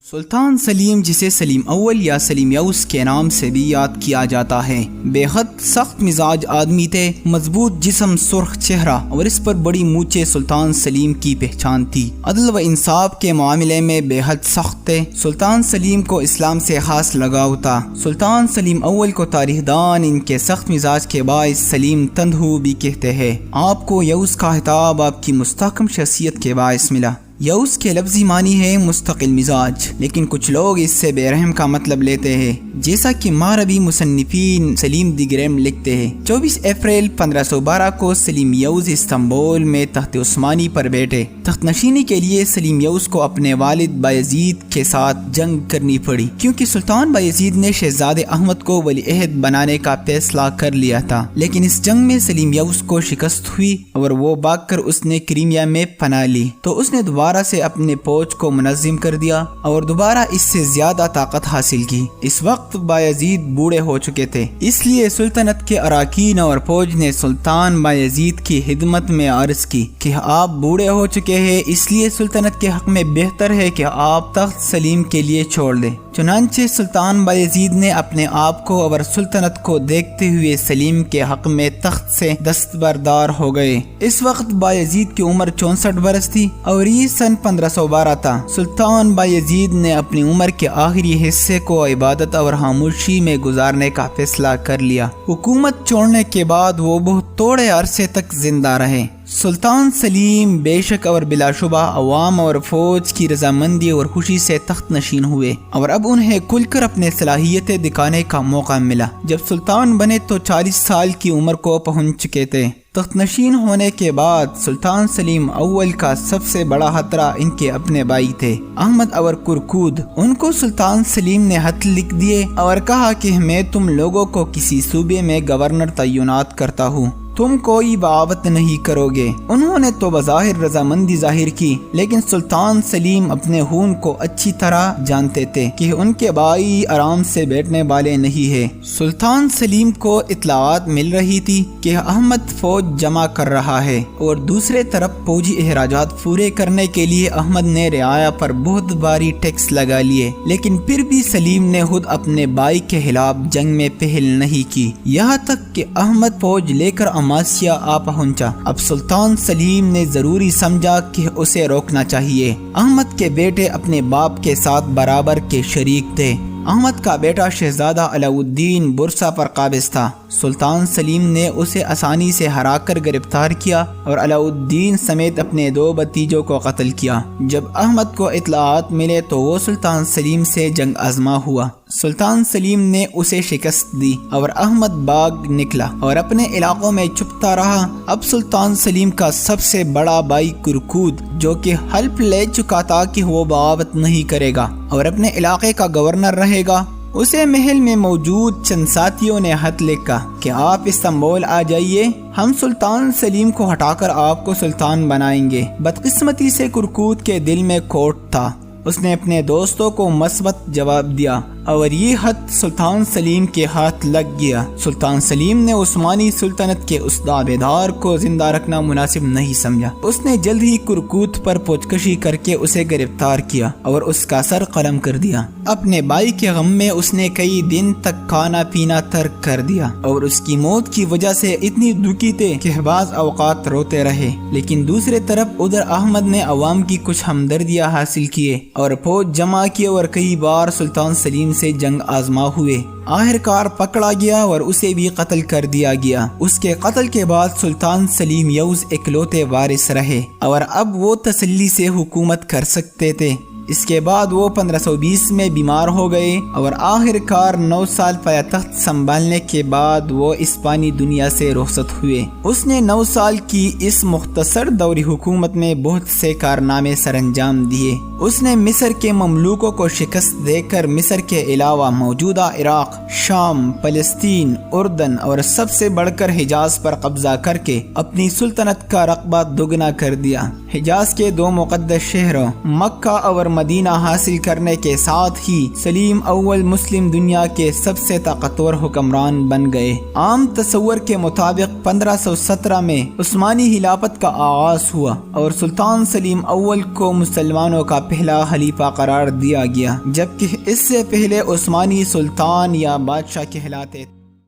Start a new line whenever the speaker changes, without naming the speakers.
سلطان سلیم، جسے سلیم اول یا سلیم یوس کے نام سے بھی یاد کیا جاتا ہے، بے حد سخت مزاج آدمی تھے، مضبوط جسم، سرخ چہرہ اور اس پر بڑی مونچھیں سلطان سلیم کی پہچان تھی۔ عدل و انصاف کے معاملے میں بے حد سخت تھے۔ سلطان سلیم کو اسلام سے خاص لگاؤ تھا۔ سلطان سلیم اول کو تاریخ دان ان کے سخت مزاج کے باعث سلیم تندھو بھی کہتے ہیں۔ آپ کو یوس کا خطاب آپ کی مستحکم شخصیت کے باعث ملا۔ یوس کے لفظی معنی ہے مستقل مزاج، لیکن کچھ لوگ اس سے بے رحم کا مطلب لیتے ہیں، جیسا کہ مغربی مصنفین سلیم دی گریم لکھتے ہیں۔ 24 اپریل 1512 کو سلیم یوس استنبول میں تخت عثمانی پر بیٹھے۔ تخت نشینی کے لیے سلیم یوس کو اپنے والد بایزید کے ساتھ جنگ کرنی پڑی، کیونکہ سلطان بایزید نے شہزادے احمد کو ولی عہد بنانے کا فیصلہ کر لیا تھا۔ لیکن اس جنگ میں سلیم یوس کو شکست ہوئی اور وہ بھاگ کر اس نے کریمیا میں پناہ لی، تو اس نے دوبارہ سے اپنے فوج کو منظم کر دیا اور دوبارہ اس سے زیادہ طاقت حاصل کی۔ اس وقت بایزید بوڑھے ہو چکے تھے، اس لیے سلطنت کے اراکین اور فوج نے سلطان بایزید کی خدمت میں عرض کی کہ آپ بوڑھے ہو چکے ہیں، اس لیے سلطنت کے حق میں بہتر ہے کہ آپ تخت سلیم کے لیے چھوڑ دیں۔ چنانچہ سلطان بایزید نے اپنے آپ کو اور سلطنت کو دیکھتے ہوئے سلیم کے حق میں تخت سے دستبردار ہو گئے۔ اس وقت بایزید کی عمر 64 برس تھی اور یہ سن 1512 تھا۔ سلطان بایزید نے اپنی عمر کے آخری حصے کو عبادت اور خاموشی میں گزارنے کا فیصلہ کر لیا۔ حکومت چھوڑنے کے بعد وہ بہت تھوڑے عرصے تک زندہ رہے۔ سلطان سلیم بے شک اور بلا شبہ عوام اور فوج کی رضامندی اور خوشی سے تخت نشین ہوئے، اور اب انہیں کھل کر اپنے صلاحیتیں دکھانے کا موقع ملا۔ جب سلطان بنے تو 40 سال کی عمر کو پہنچ چکے تھے۔ تخت نشین ہونے کے بعد سلطان سلیم اول کا سب سے بڑا خطرہ ان کے اپنے بھائی تھے، احمد اور کرکود۔ ان کو سلطان سلیم نے خط لکھ دیے اور کہا کہ میں تم لوگوں کو کسی صوبے میں گورنر تعینات کرتا ہوں، تم کوئی بغاوت نہیں کرو گے۔ انہوں نے تو بظاہر رضامندی ظاہر کی، لیکن سلطان سلیم اپنے خون کو اچھی طرح جانتے تھے کہ ان کے بھائی آرام سے بیٹھنے والے نہیں ہیں۔ سلطان سلیم کو اطلاعات مل رہی تھی کہ احمد فوج جمع کر رہا ہے، اور دوسرے طرف فوجی اخراجات پورے کرنے کے لیے احمد نے رعایا پر بہت بھاری ٹیکس لگا لیے، لیکن پھر بھی سلیم نے خود اپنے بھائی کے خلاف جنگ میں پہل نہیں کی، یہاں تک کہ احمد فوج لے کر ماسیا آ پہنچا۔ اب سلطان سلیم نے ضروری سمجھا کہ اسے روکنا چاہیے۔ احمد کے بیٹے اپنے باپ کے ساتھ برابر کے شریک تھے۔ احمد کا بیٹا شہزادہ علاؤالدین برسا پر قابض تھا۔ سلطان سلیم نے اسے آسانی سے ہرا کر گرفتار کیا اور علاؤالدین سمیت اپنے 2 بھتیجوں کو قتل کیا۔ جب احمد کو اطلاعات ملے تو وہ سلطان سلیم سے جنگ آزما ہوا۔ سلطان سلیم نے اسے شکست دی اور احمد باغ نکلا اور اپنے علاقوں میں چھپتا رہا۔ اب سلطان سلیم کا سب سے بڑا بھائی کرکود، جو کہ حلف لے چکا تھا کہ وہ بغاوت نہیں کرے گا اور اپنے علاقے کا گورنر رہے گا، اسے محل میں موجود چند ساتھیوں نے خط لکھا کہ آپ استنبول آ جائیے، ہم سلطان سلیم کو ہٹا کر آپ کو سلطان بنائیں گے۔ بدقسمتی سے کرکود کے دل میں کھوٹ تھا، اس نے اپنے دوستوں کو مثبت جواب دیا اور یہ خط سلطان سلیم کے ہاتھ لگ گیا۔ سلطان سلیم نے عثمانی سلطنت کے اس دعویدار کو زندہ رکھنا مناسب نہیں سمجھا۔ اس نے جلد ہی کرکوت پر پوچھگچھ کر کے اسے گرفتار کیا اور اس کا سر قلم کر دیا۔ اپنے بھائی کے غم میں اس نے کئی دن تک کھانا پینا ترک کر دیا اور اس کی موت کی وجہ سے اتنی دکھی تھے کہ بعض اوقات روتے رہے۔ لیکن دوسرے طرف ادھر احمد نے عوام کی کچھ ہمدردیاں حاصل کیے اور فوج جمع کی اور کئی بار سلطان سلیم سے جنگ آزما ہوئے۔ آخرکار پکڑا گیا اور اسے بھی قتل کر دیا گیا۔ اس کے قتل کے بعد سلطان سلیم یوس اکلوتے وارث رہے اور اب وہ تسلی سے حکومت کر سکتے تھے۔ اس کے بعد وہ 1520 میں بیمار ہو گئے اور آخرکار 9 سال پایتخت سنبھالنے کے بعد وہ اس فانی دنیا سے رخصت ہوئے۔ اس نے 9 سال کی اس مختصر دوری حکومت میں بہت سے کارنامے سر انجام دیے۔ اس نے مصر کے مملوکوں کو شکست دے کر مصر کے علاوہ موجودہ عراق، شام، فلسطین، اردن اور سب سے بڑھ کر حجاز پر قبضہ کر کے اپنی سلطنت کا رقبہ دگنا کر دیا۔ حجاز کے 2 مقدس شہروں مکہ اور مدینہ حاصل کرنے کے ساتھ ہی سلیم اول مسلم دنیا کے سب سے طاقتور حکمران بن گئے۔ عام تصور کے مطابق 1517 میں عثمانی خلافت کا آغاز ہوا اور سلطان سلیم اول کو مسلمانوں کا پہلا خلیفہ قرار دیا گیا، جبکہ اس سے پہلے عثمانی سلطان یا بادشاہ کہلاتے تھے۔